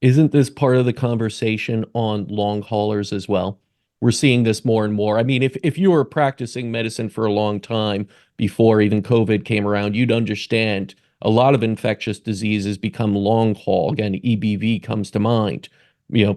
Isn't this part of the conversation on long haulers as well? We're seeing this more and more. I mean, if you were practicing medicine for a long time before even COVID came around, you'd understand a lot of infectious diseases become long haul. Again, EBV comes to mind.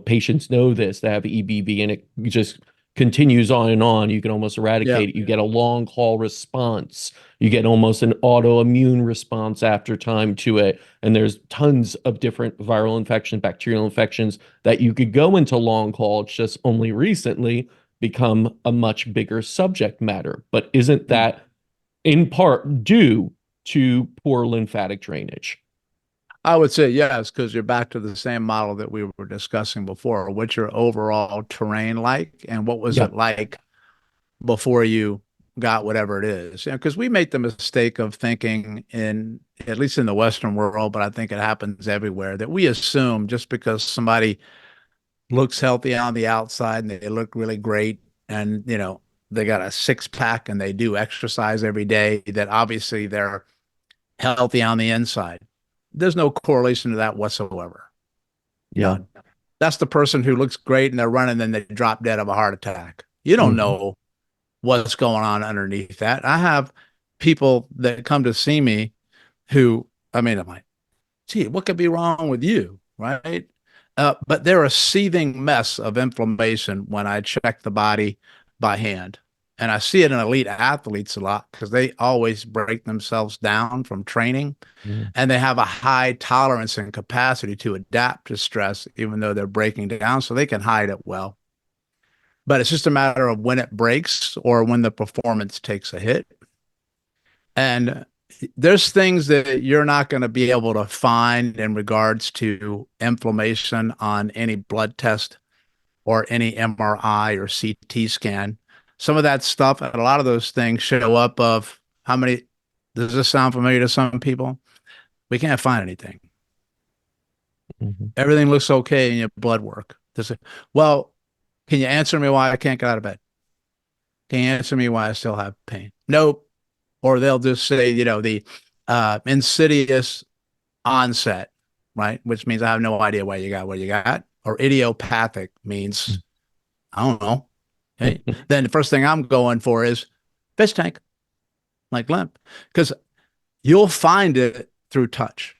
Patients know this. They have EBV and it just continues on and on. You can almost Yeah. eradicate it. You get a long haul response. You get almost an autoimmune response after time to it. And there's tons of different viral infections, bacterial infections that you could go into long haul. It's just only recently become a much bigger subject matter. But isn't that in part due to poor lymphatic drainage? I would say yes, because you're back to the same model that we were discussing before. What's your overall terrain like, and what was Yeah. it like before you got whatever it is? Because we make the mistake of thinking at least in the Western world, but I think it happens everywhere, that we assume just because somebody looks healthy on the outside and they look really great and, they got a six pack and they do exercise every day, that obviously they're healthy on the inside. There's no correlation to that whatsoever. Yeah. None. That's the person who looks great and they're running, then they drop dead of a heart attack. You don't Mhm. know what's going on underneath that. I have people that come to see me who, I'm like, gee, what could be wrong with you? Right. But they're a seething mess of inflammation when I check the body by hand. And I see it in elite athletes a lot because they always break themselves down from training, Mhm. and they have a high tolerance and capacity to adapt to stress, even though they're breaking down, so they can hide it well. But it's just a matter of when it breaks or when the performance takes a hit. And there's things that you're not going to be able to find in regards to inflammation on any blood test or any MRI or CT scan. Some of that stuff, and a lot of those things show up of how many, does this sound familiar to some people? We can't find anything. Mhm. Everything looks okay in your blood work. Well, can you answer me why I can't get out of bed? Can you answer me why I still have pain? Nope. Or they'll just say, the insidious onset, right? Which means I have no idea why you got what you got. Or idiopathic means, I don't know. Hey, then the first thing I'm going for is fish tank, like lymph, because you'll find it through touch.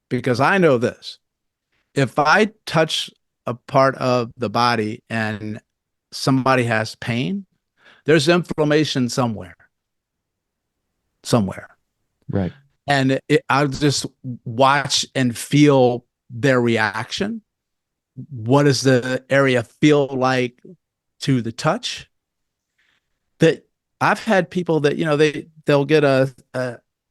Because I know this, if I touch a part of the body and somebody has pain, there's inflammation somewhere. Right. And I'll just watch and feel their reaction. What does the area feel like to the touch? That I've had people that, they'll get a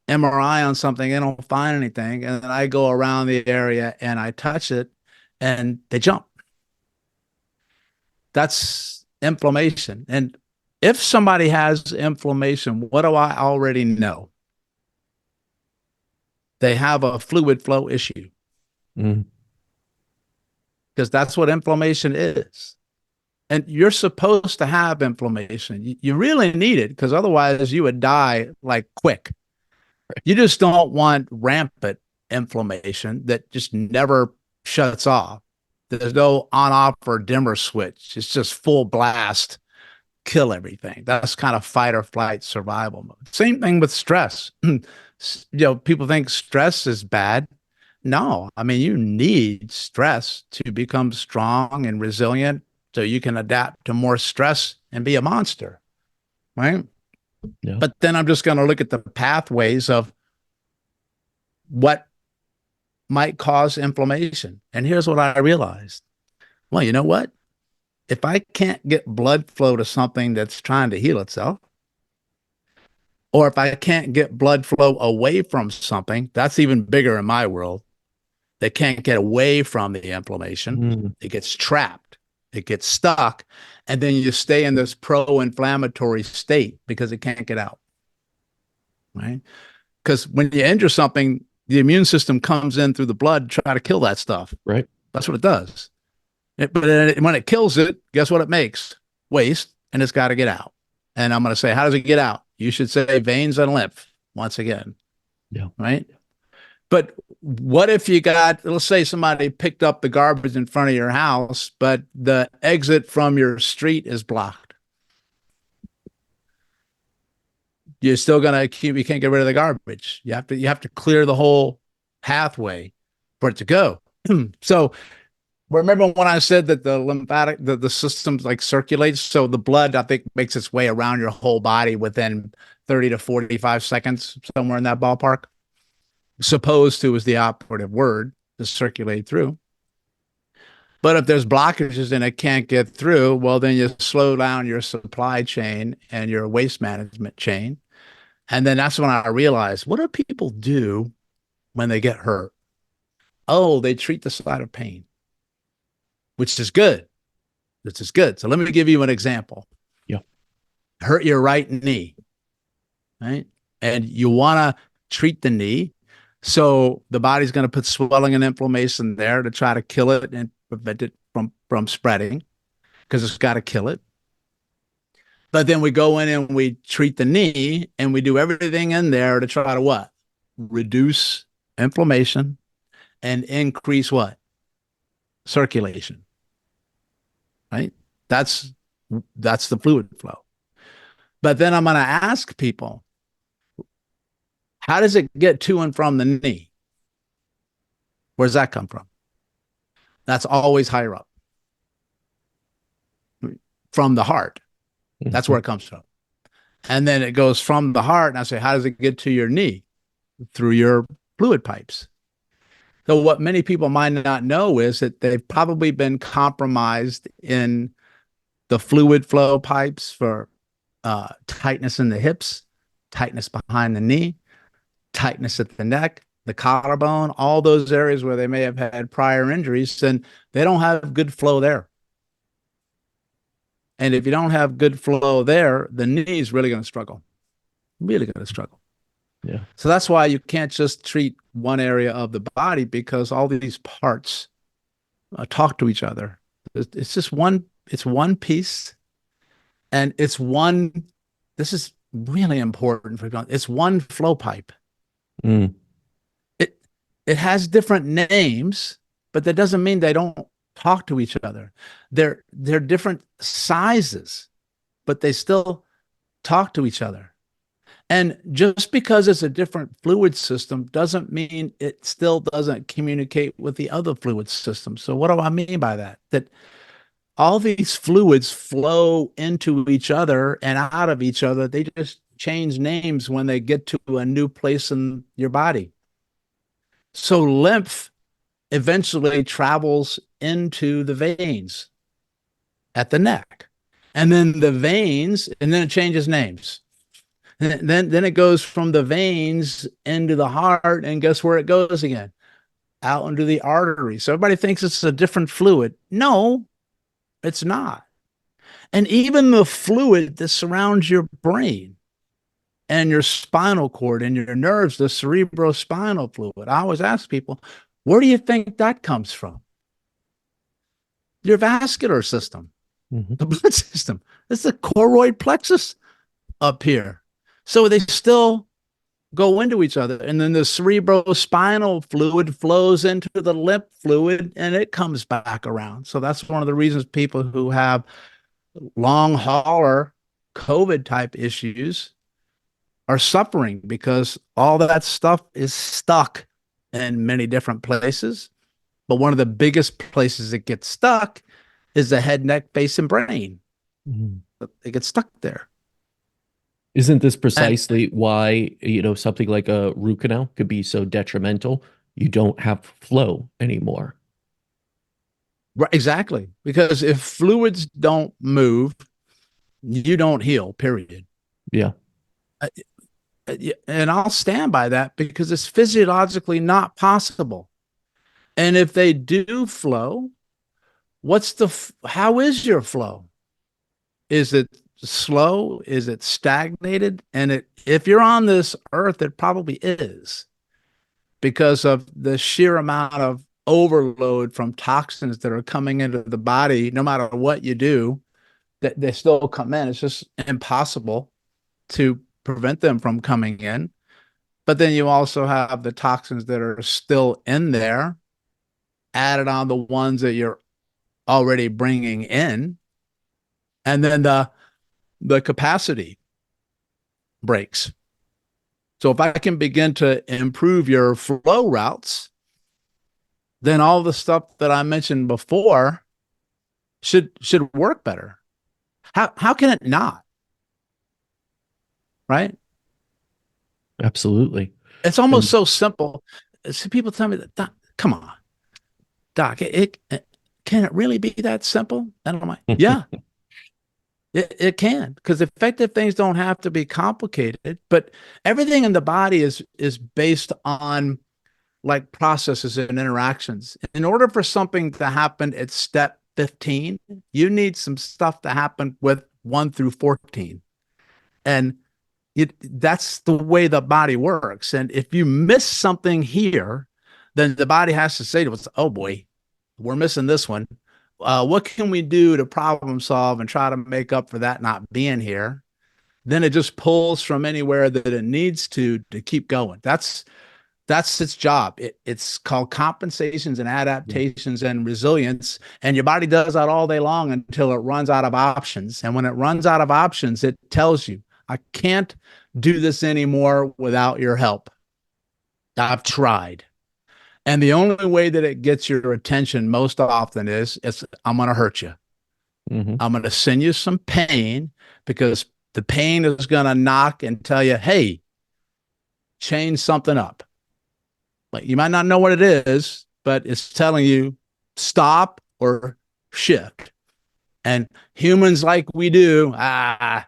MRI on something, they don't find anything, and then I go around the area and I touch it and they jump. That's inflammation. And if somebody has inflammation, what do I already know? They have a fluid flow issue, Mhm. because that's what inflammation is. And you're supposed to have inflammation. You really need it, because otherwise you would die like quick. You just don't want rampant inflammation that just never shuts off. There's no on off or dimmer switch. It's just full blast, kill everything. That's kind of fight or flight survival mode. Same thing with stress. People think stress is bad. No, I mean, you need stress to become strong and resilient so you can adapt to more stress and be a monster, right? Yeah. But then I'm just going to look at the pathways of what might cause inflammation. And here's what I realized. Well, you know what? If I can't get blood flow to something that's trying to heal itself, or if I can't get blood flow away from something, that's even bigger in my world. They can't get away from the inflammation. Mm. It gets trapped, it gets stuck, and then you stay in this pro-inflammatory state because it can't get out, right? Because when you injure something, the immune system comes in through the blood to try to kill that stuff. Right. That's what it does. But when it kills it, guess what it makes? Waste, and it's got to get out. And I'm going to say, how does it get out? You should say veins and lymph once again, Yeah. right? But What if you got, let's say somebody picked up the garbage in front of your house, but the exit from your street is blocked? You're still gonna keep, you can't get rid of the garbage. You have to clear the whole pathway for it to go. So remember when I said that the lymphatic, the system like circulates, so the blood I think makes its way around your whole body within 30 to 45 seconds, somewhere in that ballpark. Supposed to is the operative word, to circulate through. But if there's blockages and it can't get through, well, then you slow down your supply chain and your waste management chain. And then that's when I realized, what do people do when they get hurt? Oh, they treat the site of pain, which is good. This is good. So let me give you an example. Yeah. Hurt your right knee, right? And you want to treat the knee. So the body's going to put swelling and inflammation there to try to kill it and prevent it from spreading, because it's got to kill it. But then we go in and we treat the knee and we do everything in there to try to what? Reduce inflammation and increase what? Circulation. Right? That's the fluid flow. But then I'm going to ask people, how does it get to and from the knee? Where does that come from? That's always higher up. From the heart. That's where it comes from. And then it goes from the heart. And I say, how does it get to your knee? Through your fluid pipes. So what many people might not know is that they've probably been compromised in the fluid flow pipes for tightness in the hips, tightness behind the knee, tightness at the neck, the collarbone, all those areas where they may have had prior injuries, and they don't have good flow there. And if you don't have good flow there, the knee is really going to struggle. Really going to struggle. Yeah. So that's why you can't just treat one area of the body, because all these parts talk to each other. It's just it's one piece, and it's one, this is really important for people. It's one flow pipe. Mm. It has different names, but that doesn't mean they don't talk to each other. They're different sizes, but they still talk to each other. And just because it's a different fluid system doesn't mean it still doesn't communicate with the other fluid system. So what do I mean by that? That all these fluids flow into each other and out of each other. They just change names when they get to a new place in your body. So lymph eventually travels into the veins at the neck, and then the veins, and then it changes names. And then it goes from the veins into the heart, and guess where it goes again? Out into the artery. So everybody thinks it's a different fluid. No, it's not. And even the fluid that surrounds your brain and your spinal cord and your nerves, the cerebrospinal fluid. I always ask people, where do you think that comes from? Your vascular system, the blood system. It's the choroid plexus up here. So they still go into each other. And then the cerebrospinal fluid flows into the lymph fluid and it comes back around. So that's one of the reasons people who have long hauler COVID type issues are suffering, because all that stuff is stuck in many different places. But one of the biggest places it gets stuck is the head, neck, face, and brain. It gets stuck there. Isn't this precisely why, something like a root canal could be so detrimental? You don't have flow anymore. Right, exactly. Because if fluids don't move, you don't heal, period. Yeah. And I'll stand by that, because it's physiologically not possible. And if they do flow, how is your flow? Is it slow? Is it stagnated? And if you're on this earth, it probably is, because of the sheer amount of overload from toxins that are coming into the body. No matter what you do, that they still come in. It's just impossible to prevent them from coming in. But then you also have the toxins that are still in there, added on the ones that you're already bringing in, and then the capacity breaks. So if I can begin to improve your flow routes, then all the stuff that I mentioned before should work better. How can it not? Right? Absolutely. It's almost And so simple. See, people tell me that, come on, Doc, can it really be that simple? And I'm like, yeah, it can, because effective things don't have to be complicated, but everything in the body is based on like processes and interactions. In order for something to happen at step 15, you need some stuff to happen with 1 through 14. And that's the way the body works. And if you miss something here, then the body has to say to us, oh boy, we're missing this one. What can we do to problem solve and try to make up for that not being here? Then it just pulls from anywhere that it needs to keep going. That's its job. It's called compensations and adaptations and resilience. And your body does that all day long until it runs out of options. And when it runs out of options, it tells you, I can't do this anymore without your help. I've tried. And the only way that it gets your attention most often is I'm going to hurt you. mhm. I'm going to send you some pain, because the pain is going to knock and tell you, hey, change something up. Like, you might not know what it is, but it's telling you stop or shift. And humans, like we do, I'll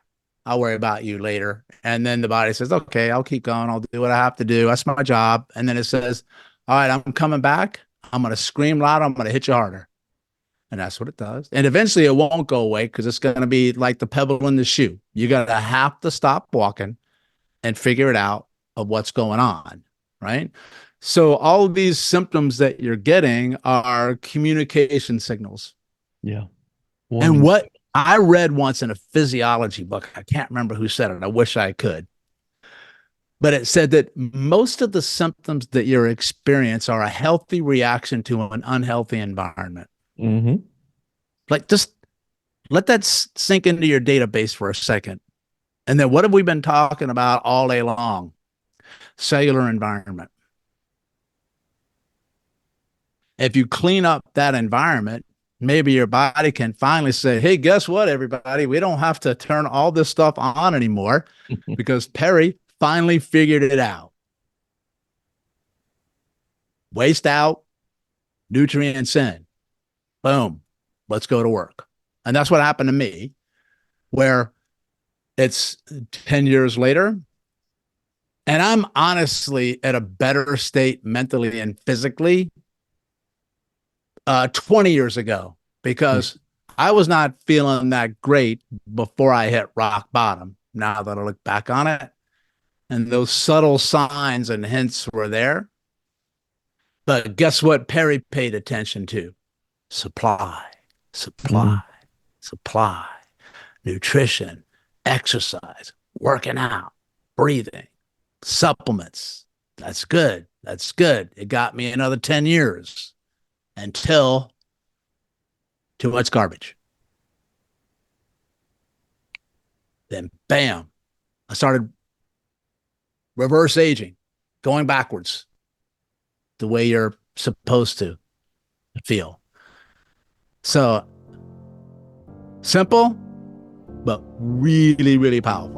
worry about you later. And then the body says, okay, I'll keep going. I'll do what I have to do. That's my job. And then it says, all right, I'm coming back. I'm going to scream louder. I'm going to hit you harder. And that's what it does. And eventually it won't go away, because it's going to be like the pebble in the shoe. You're going to have to stop walking and figure it out of what's going on, right? So all of these symptoms that you're getting are communication signals. Yeah. And Warning. what I read once in a physiology book, I can't remember who said it. I wish I could. But it said that most of the symptoms that you experience are a healthy reaction to an unhealthy environment. Mhm. Like, just let that sink into your database for a second. And then what have we been talking about all day long? Cellular environment. If you clean up that environment, maybe your body can finally say, hey, guess what, everybody? We don't have to turn all this stuff on anymore, because Perry finally figured it out. Waste out, nutrients in. Boom. Let's go to work. And that's what happened to me, where it's 10 years later, and I'm honestly at a better state mentally and physically 20 years ago, because I was not feeling that great before I hit rock bottom. Now that I look back on it, and those subtle signs and hints were there. But guess what Perry paid attention to? Supply, supply, Mhm. supply, nutrition, exercise, working out, breathing, supplements. That's good. That's good. It got me another 10 years until too much garbage. Then bam, I started reverse aging, going backwards the way you're supposed to feel. So simple, but really, really powerful.